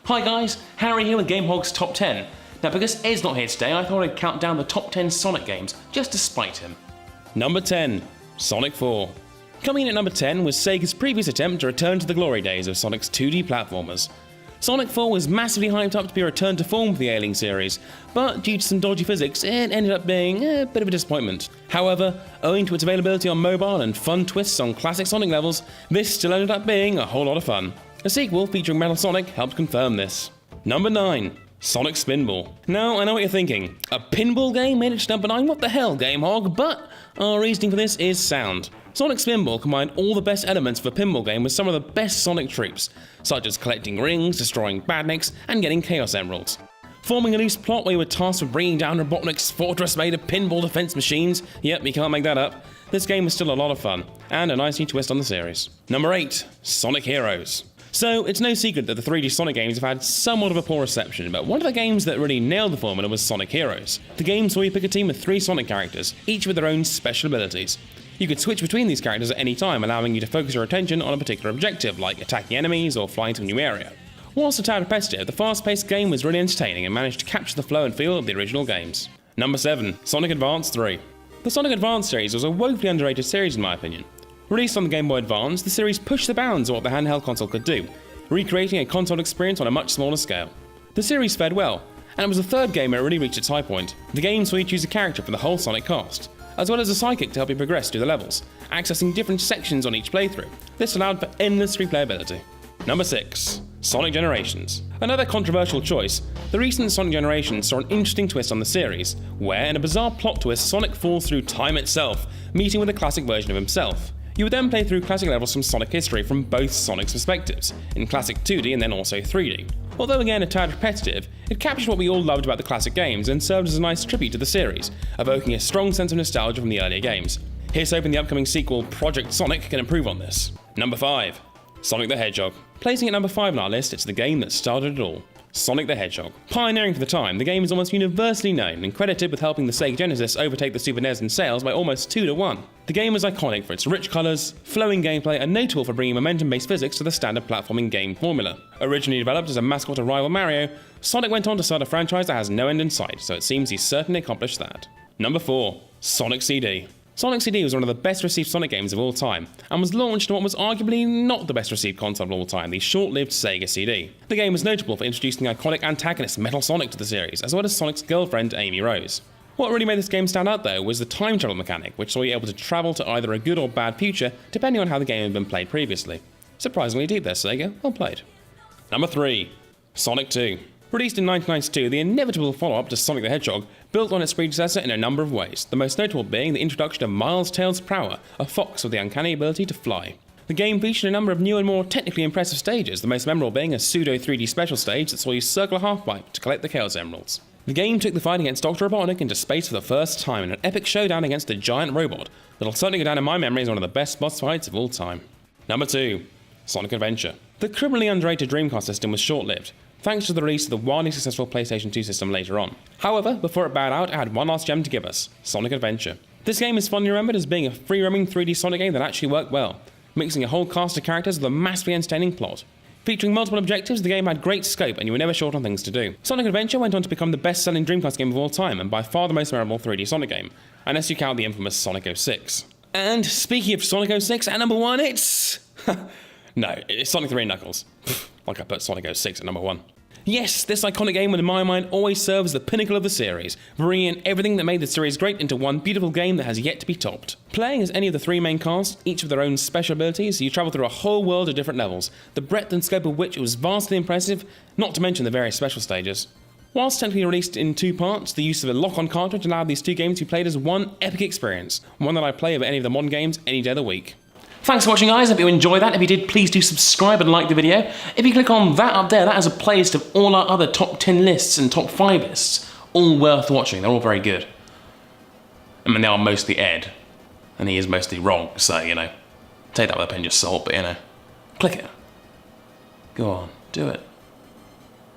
Hi guys, Harry here with GameHog's Top 10. Now because Ed's not here today, I thought I'd count down the top 10 Sonic games, just to spite him. Number 10. Sonic 4. Coming in at number 10 was Sega's previous attempt to return to the glory days of Sonic's 2D platformers. Sonic 4 was massively hyped up to be a return to form for the ailing series, but due to some dodgy physics, it ended up being a bit of a disappointment. However, owing to its availability on mobile and fun twists on classic Sonic levels, this still ended up being a whole lot of fun. A sequel featuring Metal Sonic helped confirm this. Number 9. Sonic Spinball. Now, I know what you're thinking. A pinball game made it to number 9? What the hell, GameHog? But our reasoning for this is sound. Sonic Spinball combined all the best elements of a pinball game with some of the best Sonic troops, such as collecting rings, destroying badniks, and getting Chaos Emeralds. Forming a loose plot where you were tasked with bringing down Robotnik's fortress made of pinball defense machines, yep, you can't make that up, this game was still a lot of fun, and a nice new twist on the series. Number 8. Sonic Heroes. So, it's no secret that the 3D Sonic games have had somewhat of a poor reception, but one of the games that really nailed the formula was Sonic Heroes. The game saw you pick a team of 3 Sonic characters, each with their own special abilities. You could switch between these characters at any time, allowing you to focus your attention on a particular objective, like attacking enemies or flying to a new area. Whilst a tad repetitive, the fast-paced game was really entertaining and managed to capture the flow and feel of the original games. Number 7. Sonic Advance 3. The Sonic Advance series was a woefully underrated series in my opinion. Released on the Game Boy Advance, the series pushed the bounds of what the handheld console could do, recreating a console experience on a much smaller scale. The series fared well, and it was the third game where it really reached its high point. The game saw you choose a character for the whole Sonic cast, as well as a sidekick to help you progress through the levels, accessing different sections on each playthrough. This allowed for endless replayability. Number 6. Sonic Generations. Another controversial choice, the recent Sonic Generations saw an interesting twist on the series, where in a bizarre plot twist Sonic falls through time itself, meeting with a classic version of himself. You would then play through classic levels from Sonic history from both Sonic's perspectives, in classic 2D and then also 3D. Although again a tad repetitive, it captured what we all loved about the classic games and served as a nice tribute to the series, evoking a strong sense of nostalgia from the earlier games. Here's hoping the upcoming sequel, Project Sonic, can improve on this. Number 5. Sonic the Hedgehog. Placing at number 5 on our list, it's the game that started it all. Sonic the Hedgehog. Pioneering for the time, the game is almost universally known and credited with helping the Sega Genesis overtake the Super NES in sales by almost 2 to 1. The game is iconic for its rich colours, flowing gameplay, and notable for bringing momentum-based physics to the standard platforming game formula. Originally developed as a mascot of rival Mario, Sonic went on to start a franchise that has no end in sight, so it seems he's certainly accomplished that. Number 4. Sonic CD. Sonic CD was one of the best received Sonic games of all time, and was launched on what was arguably not the best received console of all time, the short-lived Sega CD. The game was notable for introducing the iconic antagonist Metal Sonic to the series, as well as Sonic's girlfriend Amy Rose. What really made this game stand out though was the time travel mechanic, which saw you able to travel to either a good or bad future, depending on how the game had been played previously. Surprisingly deep there, Sega, well played. Number 3. Sonic 2. Released in 1992, the inevitable follow-up to Sonic the Hedgehog built on its predecessor in a number of ways, the most notable being the introduction of Miles Tails Prower, a fox with the uncanny ability to fly. The game featured a number of new and more technically impressive stages, the most memorable being a pseudo 3D special stage that saw you circle a half-pipe to collect the Chaos Emeralds. The game took the fight against Dr. Robotnik into space for the first time in an epic showdown against a giant robot that'll certainly go down in my memory as one of the best boss fights of all time. Number 2. Sonic Adventure. The criminally underrated Dreamcast system was short-lived, thanks to the release of the wildly successful PlayStation 2 system later on. However, before it bowed out, it had one last gem to give us, Sonic Adventure. This game is fondly remembered as being a free-roaming 3D Sonic game that actually worked well, mixing a whole cast of characters with a massively entertaining plot. Featuring multiple objectives, the game had great scope and you were never short on things to do. Sonic Adventure went on to become the best-selling Dreamcast game of all time and by far the most memorable 3D Sonic game, unless you count the infamous Sonic 06. And speaking of Sonic 06, at number 1 it's... no, it's Sonic 3 and Knuckles. Like I put Sonic 06 at number 1. Yes, this iconic game would in my mind always serve as the pinnacle of the series, bringing in everything that made the series great into one beautiful game that has yet to be topped. Playing as any of the 3 main casts, each with their own special abilities, you travel through a whole world of different levels, the breadth and scope of which was vastly impressive, not to mention the various special stages. Whilst technically released in 2 parts, the use of a lock-on cartridge allowed these 2 games to be played as one epic experience, one that I play over any of the modern games any day of the week. Thanks for watching guys, I hope you enjoyed that. If you did, please do subscribe and like the video. If you click on that up there, that has a playlist of all our other top 10 lists and top 5 lists. All worth watching, they're all very good. I mean, they are mostly Ed, and he is mostly wrong, so, you know, take that with a pinch of salt, but, you know, click it. Go on, do it.